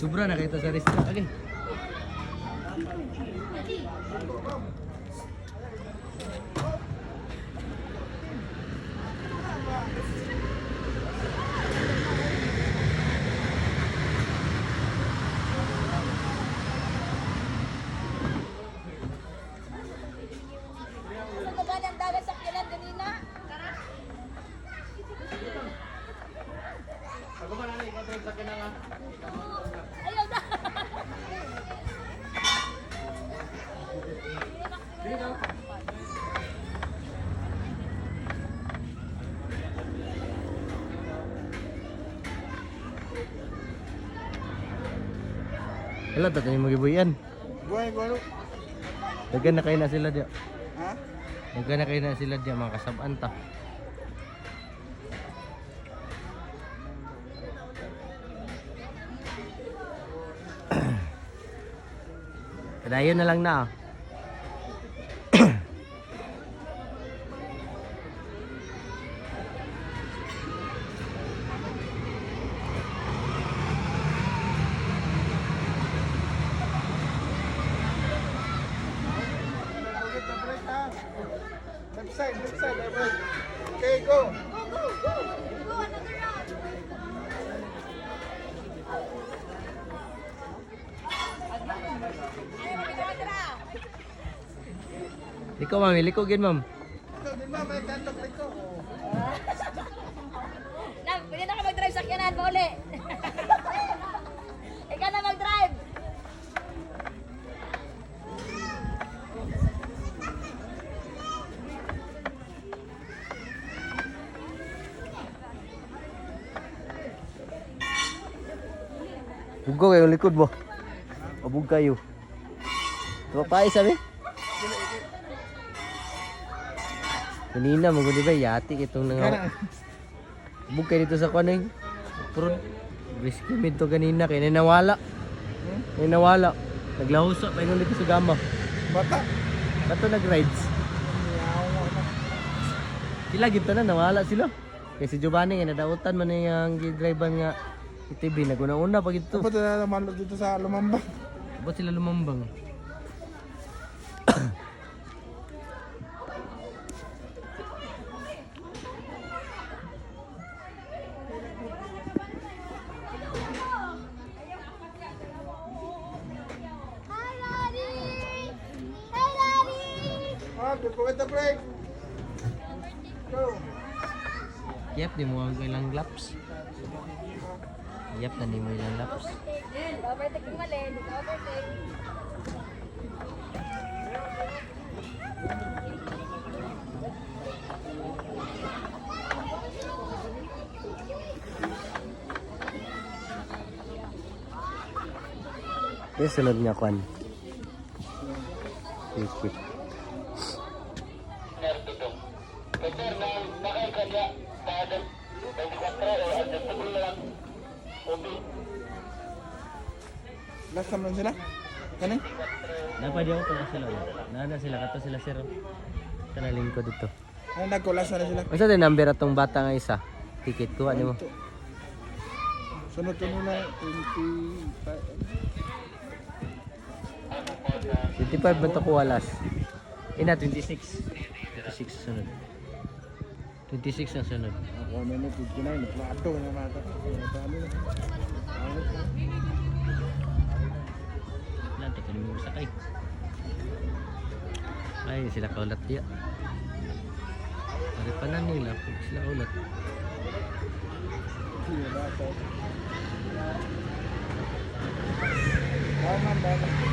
Sobra na kita sa restaurant. Okay. Ayaw na. Wala, tatay mo gibuyan. Buhay, buhay. Dagan na kayo na sila diya. Ha? Dagan na kayo na sila diya, mga kasabaan ta. Kadayon na lang na. Left side, right. Okay, go. Go, another round. Ayaw na pinakadra. Liko mami, liko gin ma'am. Ito, di ba may kantok liko? Nang, pwede na ka mag-drive sa kyanan mo uli. Ikaw na mag-drive. Bugo kayo likod mo. Abog kayo. Tupapay sabi. Kanina mo di ba yati itong nang bug kayo dito sa kuning. Pero risky mid to kanina kay nawala. Nawala. Naglahuso pa dito sa gama. Bata. Kato nag-rides. Sila gito na nawala sila. Kay si Giovanni nga nadautan man yung gidrivean nga ITB naguna-una pag ito. Dapat na naman dito sa Lumambang. Ba't sila lumambang? Hi, Daddy! Hi, Daddy! Ah, don't forget the break. Go. Yep, di mo ang ilang laps. Yep, na di mo ilang laps. Overtake yung mali, dito overtake. Yung sunod niya, Kwan. Ikit. Last naman sila. Kanin? Dapat di ako pala sila. Nana sila, kato sila sir. Kanaling ko dito. Ay, nagkulas na sila. Masa din number atong bata nga isa? Ticket ko, ano mo? Sunod ko nila 25. 25 ba ito ko alas? Ina, 26. 26 sunod. 26 ang sunod. Ako may nagkukunay. Nagplato na mata. Paano na? Ilan, teka naman sakay. Ay, sila kaulat dia. Pare pa na nila, sila ulat. Tama, tama.